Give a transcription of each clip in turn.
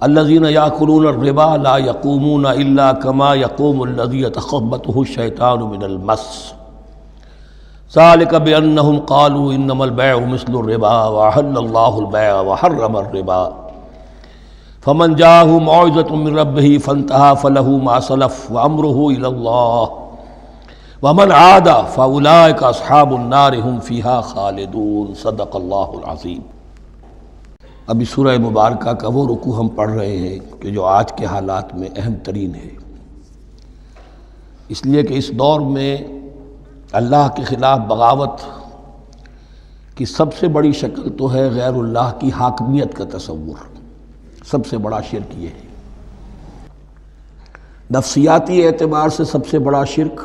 الذین یأکلون الربا لا یقومون الا کما یقوم الذی یتخبطہ الشیطان من المس ذلک بأنہم قالوا انما البیع مثل الربا وأحل اللہ البیع وحرم الربا فمن جاءہ موعظۃ من ربہ فانتہی فلہ ما سلف وامرہ الی اللہ ومن عاد فاولئک اصحاب النار هم فیہا خالدون۔ صدق اللہ العظیم۔ ابھی سورہ مبارکہ کا وہ رکوع ہم پڑھ رہے ہیں کہ جو آج کے حالات میں اہم ترین ہے، اس لیے کہ اس دور میں اللہ کے خلاف بغاوت کی سب سے بڑی شکل تو ہے غیر اللہ کی حاکمیت کا تصور۔ سب سے بڑا شرک یہ ہے، نفسیاتی اعتبار سے سب سے بڑا شرک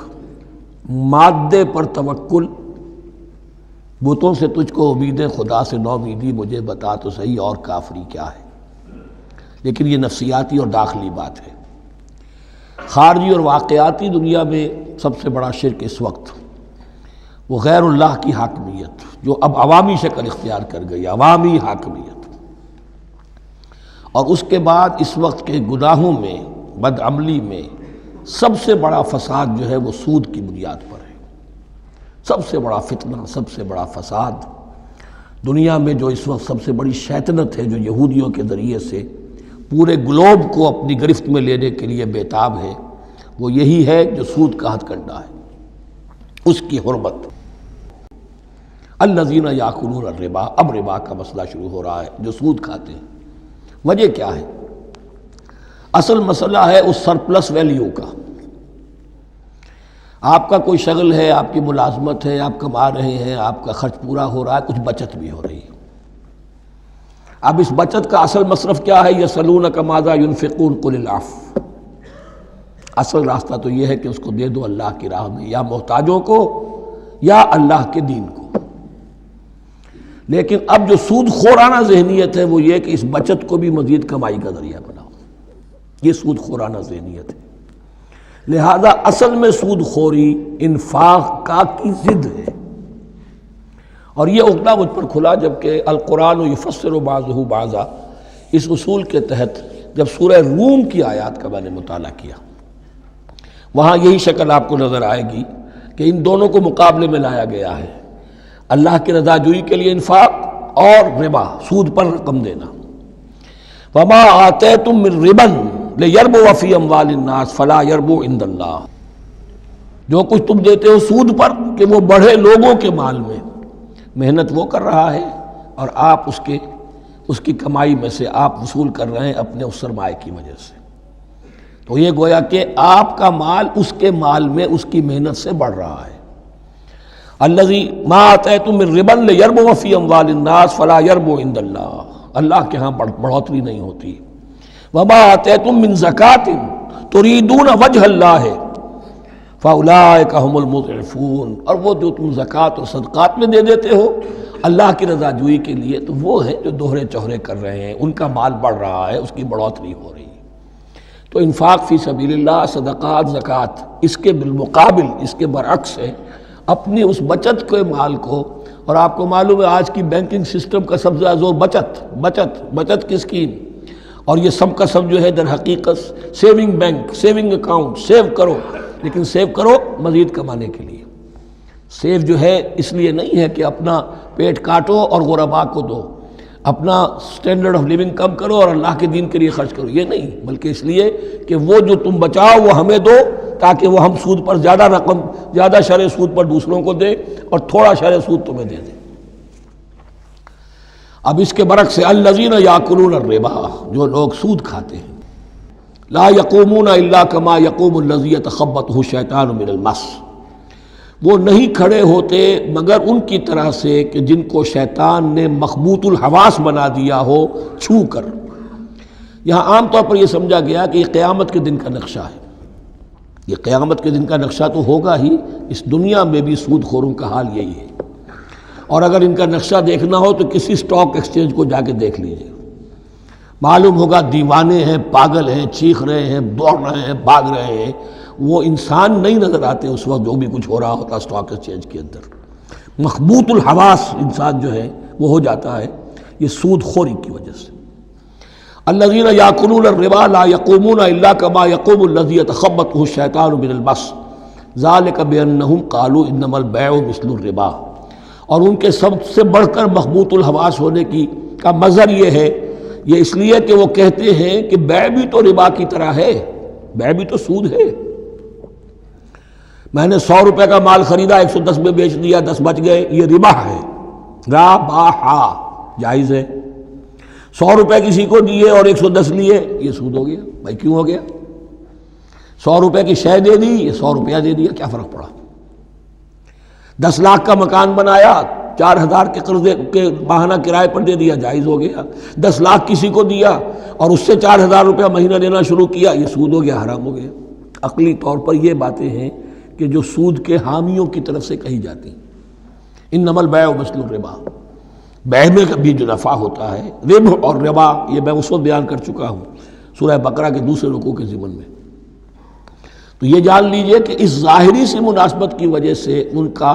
مادے پر توکل، بتوں سے تجھ کو امید خدا سے نومیدی، مجھے بتا تو صحیح اور کافری کیا ہے۔ لیکن یہ نفسیاتی اور داخلی بات ہے۔ خارجی اور واقعاتی دنیا میں سب سے بڑا شرک اس وقت وہ غیر اللہ کی حاکمیت، جو اب عوامی شکل اختیار کر گئی، عوامی حاکمیت۔ اور اس کے بعد اس وقت کے گناہوں میں، بدعملی میں سب سے بڑا فساد جو ہے وہ سود کی بنیاد پر ہے۔ سب سے بڑا فتنہ، سب سے بڑا فساد دنیا میں جو اس وقت سب سے بڑی شیطنت ہے، جو یہودیوں کے ذریعے سے پورے گلوب کو اپنی گرفت میں لینے کے لیے بےتاب ہے، وہ یہی ہے جو سود کا ہتھ کنڈا ہے، اس کی حرمت۔ الذین یاکلون الربا، اب ربا کا مسئلہ شروع ہو رہا ہے، جو سود کھاتے ہیں۔ وجہ کیا ہے؟ اصل مسئلہ ہے اس سرپلس ویلیو کا۔ آپ کا کوئی شغل ہے، آپ کی ملازمت ہے، آپ کما رہے ہیں، آپ کا خرچ پورا ہو رہا ہے، کچھ بچت بھی ہو رہی ہے۔ اب اس بچت کا اصل مصرف کیا ہے؟ یسألونک ماذا ينفقون قل العفو۔ اصل راستہ تو یہ ہے کہ اس کو دے دو اللہ کی راہ میں، یا محتاجوں کو یا اللہ کے دین کو۔ لیکن اب جو سود خورانہ ذہنیت ہے وہ یہ کہ اس بچت کو بھی مزید کمائی کا ذریعہ بناؤ، یہ سود خورانہ ذہنیت ہے۔ لہذا اصل میں سود خوری انفاق کا کی ضد ہے، اور یہ عقدہ مجھ پر کھلا جبکہ القرآن یفسر بعضہ بعضا، اس اصول کے تحت جب سورہ روم کی آیات کا میں نے مطالعہ کیا، وہاں یہی شکل آپ کو نظر آئے گی کہ ان دونوں کو مقابلے میں لایا گیا ہے، اللہ کی رضا جوئی کے لیے انفاق اور ربا، سود پر رقم دینا۔ وما آتیتم من ربا لیربو فی اموال الناس فلا یربو عند اللہ، جو کچھ تم دیتے ہو سود پر کہ وہ بڑھے لوگوں کے مال میں، محنت وہ کر رہا ہے اور آپ اس کی کمائی میں سے آپ وصول کر رہے ہیں اپنے اس سرمایہ کی وجہ سے۔ تو یہ گویا کہ آپ کا مال اس کے مال میں اس کی محنت سے بڑھ رہا ہے۔ الذی ما آتیتم من ربا لیربو فی اموال الناس فلا یربو عند اللہ، اللہ کے ہاں بڑھوتری نہیں ہوتی۔ وما آتیتم من زکاۃ تریدون وجہ اللہ فاولئک هم المضعفون، اور وہ جو تم زکوٰۃ اور صدقات میں دے دیتے ہو اللہ کی رضا جوئی کے لیے، تو وہ ہیں جو دوہرے چوہرے کر رہے ہیں، ان کا مال بڑھ رہا ہے، اس کی بڑھوتری ہو رہی ہے۔ تو انفاق فی سبیل اللہ، صدقات، زکوٰۃ، اس کے بالمقابل، اس کے برعکس ہے اپنی اس بچت کے مال کو، اور آپ کو معلوم ہے آج کی بینکنگ سسٹم کا سب سے زیادہ زور بچت کی اسکیم، اور یہ سب کا سب جو ہے در حقیقت saving bank, saving account, save کرو، لیکن سیو کرو مزید کمانے کے لیے۔ سیو جو ہے اس لیے نہیں ہے کہ اپنا پیٹ کاٹو اور غرباء کو دو، اپنا سٹینڈرڈ آف لیونگ کم کرو اور اللہ کے دین کے لیے خرچ کرو، یہ نہیں، بلکہ اس لیے کہ وہ جو تم بچاؤ وہ ہمیں دو، تاکہ وہ ہم سود پر زیادہ رقم، زیادہ شرح سود پر دوسروں کو دے اور تھوڑا شرح سود تمہیں دے دیں۔ اب اس کے برعکس الذین یاکلون الربا، جو لوگ سود کھاتے ہیں، لا یقومون الا کما یقوم الذی یتخبطہ الشیطان من المس، وہ نہیں کھڑے ہوتے مگر ان کی طرح سے کہ جن کو شیطان نے مخبوط الحواس بنا دیا ہو چھو کر۔ یہاں عام طور پر یہ سمجھا گیا کہ یہ قیامت کے دن کا نقشہ ہے، یہ قیامت کے دن کا نقشہ تو ہوگا ہی، اس دنیا میں بھی سود خوروں کا حال یہی ہے۔ اور اگر ان کا نقشہ دیکھنا ہو تو کسی سٹاک ایکسچینج کو جا کے دیکھ لیجئے، معلوم ہوگا دیوانے ہیں، پاگل ہیں، چیخ رہے ہیں، دوڑ رہے ہیں، بھاگ رہے ہیں، وہ انسان نہیں نظر آتے اس وقت جو بھی کچھ ہو رہا ہوتا سٹاک ایکسچینج کے اندر۔ مخبوط الحواس انسان جو ہے وہ ہو جاتا ہے، یہ سود خوری کی وجہ سے۔ الذین یاکلون الربا لا یقومون الا کما یقوم الذی یتخبطہ الشیطان من المس ذلک بانہم قالوا انما البیع مثل الربا. اور ان کے سب سے بڑھ کر مخبوط الحواس ہونے کا مظہر یہ ہے، یہ اس لیے کہ وہ کہتے ہیں کہ بیع بھی تو ربا کی طرح ہے، بیع بھی تو سود ہے. میں نے 100 روپے کا مال خریدا 110 میں بیچ دیا، 10 بچ گئے، یہ ربا ہے. ربا جائز ہے. 100 روپے کسی کو دیے اور 110 لیے، یہ سود ہو گیا. بھائی کیوں ہو گیا؟ 100 روپے کی شے دے دی، یہ 100 روپیہ دے دیا، کیا فرق پڑا؟ 10 لاکھ کا مکان بنایا، 4000 کے قرضے کے ماہانہ کرائے پر دے دیا، جائز ہو گیا. 10 لاکھ کسی کو دیا اور اس سے 4000 روپیہ مہینہ دینا شروع کیا، یہ سود ہو گیا، حرام ہو گیا. عقلی طور پر یہ باتیں ہیں کہ جو سود کے حامیوں کی طرف سے کہی جاتی ہیں. انما البیع مثل الربا، بیع میں بھی جو نفع ہوتا ہے، ربح اور ربا، یہ میں اس وقت بیان کر چکا ہوں سورہ بقرہ کے دوسرے رکوع کے ضمن میں. تو یہ جان لیجئے کہ اس ظاہری سی مناسبت کی وجہ سے ان کا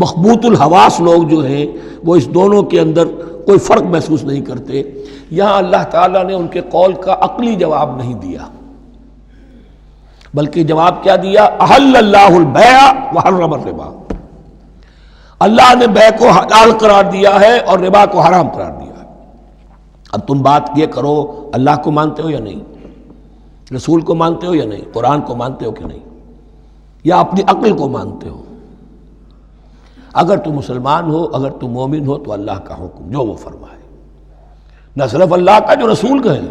مخبوط الحواس لوگ جو ہیں وہ اس دونوں کے اندر کوئی فرق محسوس نہیں کرتے. یہاں اللہ تعالیٰ نے ان کے قول کا عقلی جواب نہیں دیا، بلکہ جواب کیا دیا؟ احل اللہ البیع وحرم الربا. اللہ نے بیع کو حلال قرار دیا ہے اور ربا کو حرام قرار دیا ہے. اب تم بات یہ کرو، اللہ کو مانتے ہو یا نہیں؟ رسول کو مانتے ہو یا نہیں؟ قرآن کو مانتے ہو کہ نہیں؟ یا اپنی عقل کو مانتے ہو؟ اگر تم مسلمان ہو، اگر تم مومن ہو، تو اللہ کا حکم جو وہ فرمائے، نہ صرف اللہ کا، جو رسول کہے.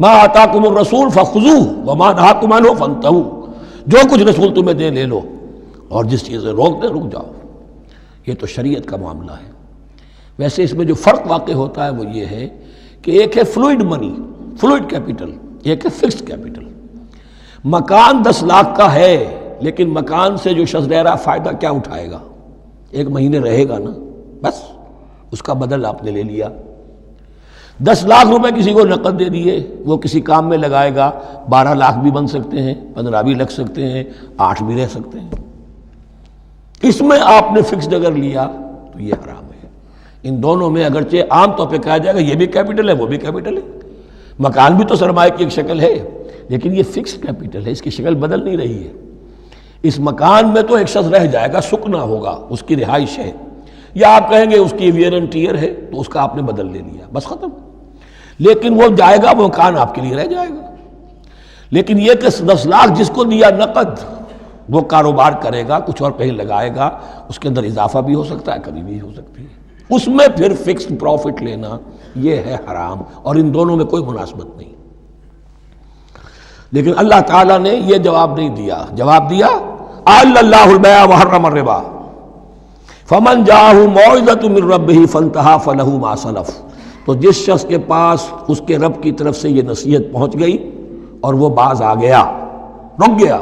ما آتاکم الرسول فخذوہ وما نہاکم عنہ فانتہوا. جو کچھ رسول تمہیں دے لے لو، اور جس چیز سے روک دے رک جاؤ. یہ تو شریعت کا معاملہ ہے. ویسے اس میں جو فرق واقع ہوتا ہے وہ یہ ہے کہ ایک ہے فلوئڈ منی، فلوئڈ کیپٹل، ایک ہے فکسڈ کیپٹل. مکان 10 لاکھ کا ہے، لیکن مکان سے جو شخص رہ رہا فائدہ کیا اٹھائے گا؟ 1 مہینے رہے گا نا، بس اس کا بدل آپ نے لے لیا. 10 لاکھ روپے کسی کو نقد دے دیے، وہ کسی کام میں لگائے گا، 12 لاکھ بھی بن سکتے ہیں، 15 بھی لگ سکتے ہیں، 8 بھی رہ سکتے ہیں. اس میں آپ نے فکسڈ اگر لیا تو یہ حرام ہے. ان دونوں میں اگرچہ عام طور پہ کہا جائے گا یہ بھی کیپٹل ہے وہ بھی کیپٹل ہے، مکان بھی تو سرمایہ کی ایک شکل ہے، لیکن یہ فکسڈ کیپٹل ہے، اس کی شکل بدل نہیں رہی ہے. اس مکان میں تو ایک شخص رہ جائے گا، سکنا ہوگا، اس کی رہائش ہے، یا آپ کہیں گے اس کی ویئر اینڈ ٹیئر ہے تو اس کا آپ نے بدل لے لیا، بس ختم. لیکن وہ جائے گا، وہ مکان آپ کے لیے رہ جائے گا. لیکن یہ کہ 10 لاکھ جس کو دیا نقد، وہ کاروبار کرے گا، کچھ اور کہیں لگائے گا، اس کے اندر اضافہ بھی ہو سکتا ہے، کمی بھی ہو سکتی ہے. اس میں پھر فکسڈ پروفٹ لینا یہ ہے حرام، اور ان دونوں میں کوئی مناسبت نہیں. لیکن اللہ تعالیٰ نے یہ جواب نہیں دیا. جواب دیا احل اللہ البیع وحرم الربا فمن جاءہ موعظۃ من ربہ فانتہی فلہ ما سلف. تو جس شخص کے پاس اس کے رب کی طرف سے یہ نصیحت پہنچ گئی اور وہ باز آ گیا، رک گیا،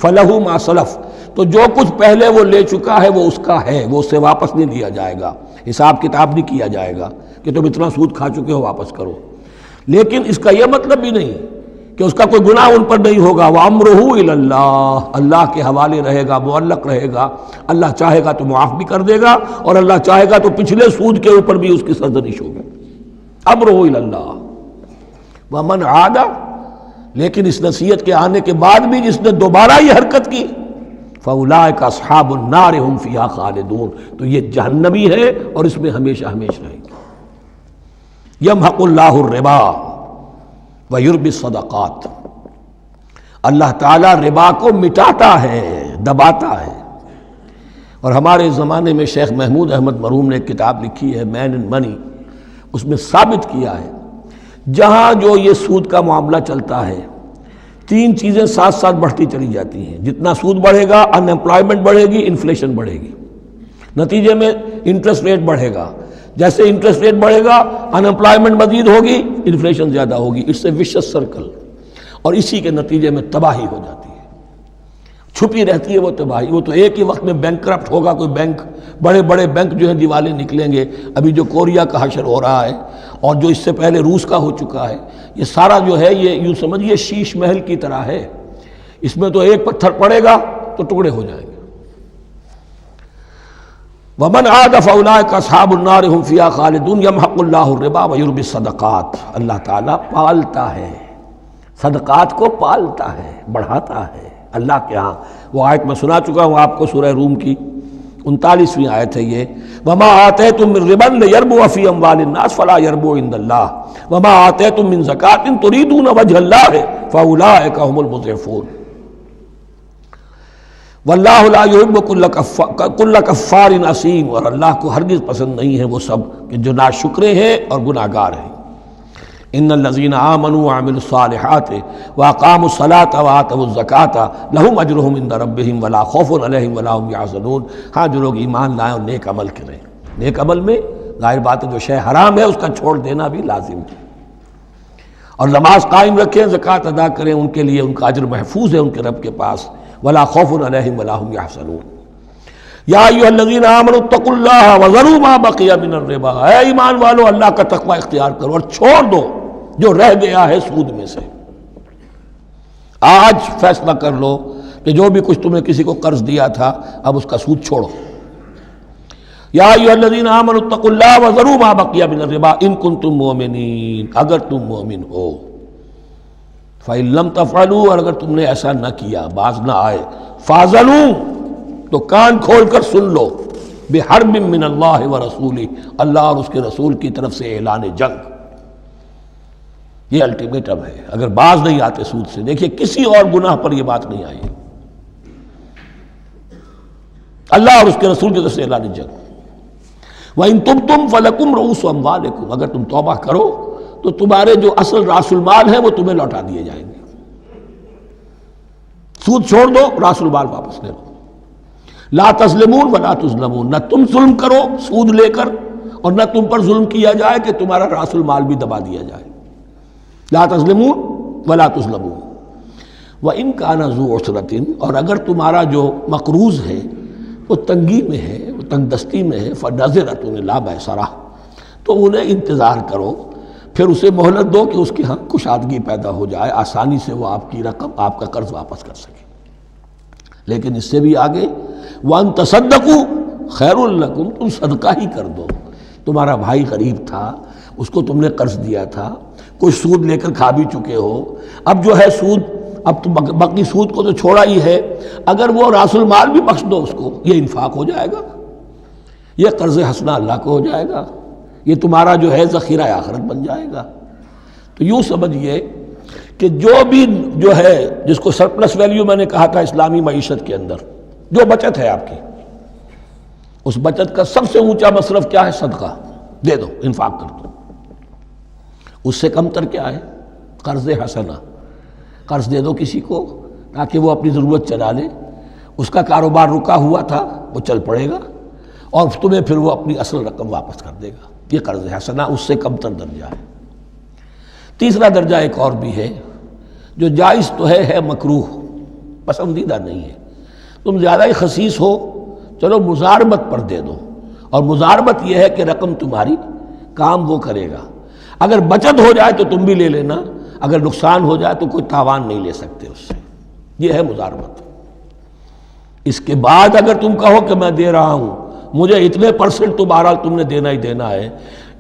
فلہ ما سلف، تو جو کچھ پہلے وہ لے چکا ہے وہ اس کا ہے، وہ اس سے واپس نہیں لیا جائے گا، حساب کتاب نہیں کیا جائے گا کہ تم اتنا سود کھا چکے ہو واپس کرو. لیکن اس کا یہ مطلب بھی نہیں کہ اس کا کوئی گناہ ان پر نہیں ہوگا. وَأَمْرُهُ إِلَى اللَّهِ، اللہ کے حوالے رہے گا، معلق رہے گا. اللہ چاہے گا تو معاف بھی کر دے گا، اور اللہ چاہے گا تو پچھلے سود کے اوپر بھی اس کی سرزنش ہوگی. امرہ الی اللہ. ومن عاد، لیکن اس نصیحت کے آنے کے بعد بھی جس نے دوبارہ یہ حرکت کی، فاولئک اصحاب النار هم فیہا خالدون، تو یہ جہنمی ہے اور اس میں ہمیشہ ہمیشہ رہے گا. یمحق اللہ الربا ویربی الصدقات، اللہ تعالیٰ ربا کو مٹاتا ہے، دباتا ہے. اور ہمارے زمانے میں شیخ محمود احمد مرحوم نے ایک کتاب لکھی ہے مین اینڈ منی، اس میں ثابت کیا ہے جہاں جو یہ سود کا معاملہ چلتا ہے 3 چیزیں ساتھ ساتھ بڑھتی چلی جاتی ہیں. جتنا سود بڑھے گا ان امپلائمنٹ بڑھے گی، انفلیشن بڑھے گی، نتیجے میں انٹرسٹ ریٹ بڑھے گا. جیسے انٹرسٹ ریٹ بڑھے گا ان امپلائمنٹ مزید ہوگی، انفلیشن زیادہ ہوگی. اس سے وشس سرکل، اور اسی کے نتیجے میں تباہی ہو جاتی ہے، چھپی رہتی ہے وہ تباہی. وہ تو ایک ہی وقت میں بینک کرپٹ ہوگا، کوئی بینک، بڑے بڑے بینک جو ہیں دیوالے نکلیں گے. ابھی جو کوریا کا حشر ہو رہا ہے اور جو اس سے پہلے روس کا ہو چکا ہے، یہ سارا جو ہے یہ یوں سمجھیے شیش محل کی طرح ہے. اس میں تو ایک پتھر پڑے گا تو ٹکڑے ہو جائیں گے. ومن عاد فاولئک اصحاب النار هم فیہا خالدون یمحق اللہ الربا ویربی الصدقات. اللہ تعالیٰ پالتا ہے صدقات کو، پالتا ہے، بڑھاتا ہے اللہ کے ہاں. وہ آیت میں سنا چکا ہوں آپ کو، سورہ روم کی 39ویں آیت ہے یہ. وما آتیتم من ربا لیربو فی اموال الناس فلا یربو عند اللہ وما آتیتم من زکاۃ تریدون وجہ اللہ فاولئک هم المضعفون. واللہ لا یحب کل کفار اثیم. اور اللہ کو ہرگز پسند نہیں ہے وہ سب کہ جو ناشکرے ہیں اور گناہ گار ہیں. ان الذین آمنوا وعملوا الصالحات واقاموا الصلاة وآتوا الزکاة لهم اجرهم عند ربهم ولا خوف علیہم ولا هم یحزنون. ہاں جو لوگ ایمان لائیں اور نیک عمل کریں. نیک عمل میں ظاہر بات ہے جو شے حرام ہے اس کا چھوڑ دینا بھی لازم ہے، اور نماز قائم رکھیں، زکوٰۃ ادا کریں، ان کے لیے ان کا اجر محفوظ ہے ان کے رب کے پاس. ولا خوف علیہم ولا هم یحزنون. یا ایھا الذین آمنوا اتقوا اللہ وذروا ما بقی من الربا. اے ایمان والو اللہ کا تقوی اختیار کرو اور چھوڑ دو جو رہ گیا ہے سود میں سے. آج فیصلہ کر لو کہ جو بھی کچھ تم نے کسی کو قرض دیا تھا اب اس کا سود چھوڑو. یا ایھا الذین آمنوا اتقوا اللہ وذروا ما بقی من الربا ان کنتم مؤمنین. اگر تم مومن ہو. فَإِن لَمْ تَفْعَلُوا. اور اگر تم نے ایسا نہ کیا، باز نہ آئے، فَاعْذَنُوا تو کان کھول کر سن لو، بِحَرْبٍ مِّنَ اللَّهِ وَرَسُولِهِ اللہ اور اس کے رسول کی طرف سے اعلان جنگ. یہ الٹیمیٹم ہے اگر باز نہیں آتے سود سے. دیکھیے کسی اور گناہ پر یہ بات نہیں آئی، اللہ اور اس کے رسول کی طرف سے اعلان جنگ. وَإِن تُبْتُمْ فَلَكُمْ رُءُوسُ أَمْوَالِكُمْ. اگر تم توبہ کرو تو تمہارے جو اصل راس المال ہے وہ تمہیں لوٹا دیے جائیں گے. سود چھوڑ دو، راس المال واپس لے لو. لا تظلمون ولا تظلمون. نہ تم ظلم کرو سود لے کر اور نہ تم پر ظلم کیا جائے کہ تمہارا راس المال بھی دبا دیا جائے. لا تظلمون ولا تظلمون. وَإِن كَانَ ذُو عُسْرَةٍ. اور اگر تمہارا جو مقروض ہے وہ تنگی میں ہے، وہ تنگ دستی میں ہے، فَنَظِرَةٌ إِلَىٰ مَيْسَرَةٍ. تو انہیں انتظار کرو، پھر اسے مہلت دو کہ اس کی ہاں کشادگی پیدا ہو جائے، آسانی سے وہ آپ کی رقم، آپ کا قرض واپس کر سکے. لیکن اس سے بھی آگے وَأَن تَصَدَّقُوا خَيْرٌ لَكُمْ. تم صدقہ ہی کر دو. تمہارا بھائی غریب تھا، اس کو تم نے قرض دیا تھا، کچھ سود لے کر کھا بھی چکے ہو، اب جو ہے سود، اب تو باقی سود کو تو چھوڑا ہی ہے، اگر وہ راس المال بھی بخش دو اس کو، یہ انفاق ہو جائے گا، یہ قرض حسنہ اللہ کو ہو جائے گا، یہ تمہارا جو ہے ذخیرہ آخرت بن جائے گا. تو یوں سمجھیے کہ جو بھی جو ہے جس کو سرپلس ویلیو میں نے کہا تھا اسلامی معیشت کے اندر، جو بچت ہے آپ کی، اس بچت کا سب سے اونچا مصرف کیا ہے؟ صدقہ دے دو، انفاق کر دو. اس سے کم تر کیا ہے؟ قرض حسنہ. قرض دے دو کسی کو تاکہ وہ اپنی ضرورت چلا لے، اس کا کاروبار رکا ہوا تھا وہ چل پڑے گا اور تمہیں پھر وہ اپنی اصل رقم واپس کر دے گا. یہ قرض حسنہ اس سے کم تر درجہ ہے. تیسرا درجہ ایک اور بھی ہے جو جائز تو ہے مکروہ، پسندیدہ نہیں ہے. تم زیادہ ہی خسیس ہو، چلو مزاربت پر دے دو، اور مزاربت یہ ہے کہ رقم تمہاری کام وہ کرے گا. اگر بچت ہو جائے تو تم بھی لے لینا، اگر نقصان ہو جائے تو کوئی تاوان نہیں لے سکتے اس سے. یہ ہے مزاربت. اس کے بعد اگر تم کہو کہ میں دے رہا ہوں، مجھے اتنے % تو بہرحال تم نے دینا ہی دینا ہے،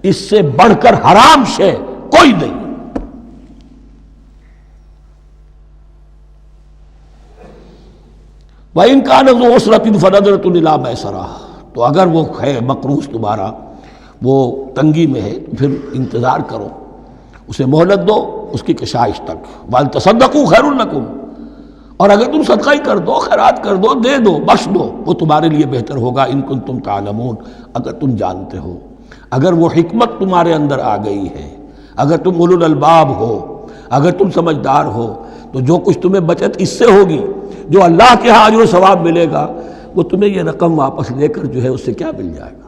اس سے بڑھ کر حرام شے کوئی نہیں. وَإِن كَانَ ذُو عُسْرَةٍ فَنَظِرَةٌ إِلَىٰ مَيْسَرَةٍ. تو اگر وہ ہے مقروض تمہارا، وہ تنگی میں ہے، تو پھر انتظار کرو، اسے مہلت دو اس کی کشائش تک. وَأَن تَصَدَّقُوا خَيْرٌ لَكُمْ. اور اگر تم صدقہ ہی کر دو، خیرات کر دو، دے دو، بخش دو، وہ تمہارے لیے بہتر ہوگا. ان کنتم تعلمون. اگر تم جانتے ہو، اگر وہ حکمت تمہارے اندر آ گئی ہے، اگر تم اولو الالباب ہو، اگر تم سمجھدار ہو، تو جو کچھ تمہیں بچت اس سے ہوگی، جو اللہ کے ہاں اجر و ثواب ملے گا، وہ تمہیں یہ رقم واپس لے کر جو ہے اس سے کیا مل جائے گا.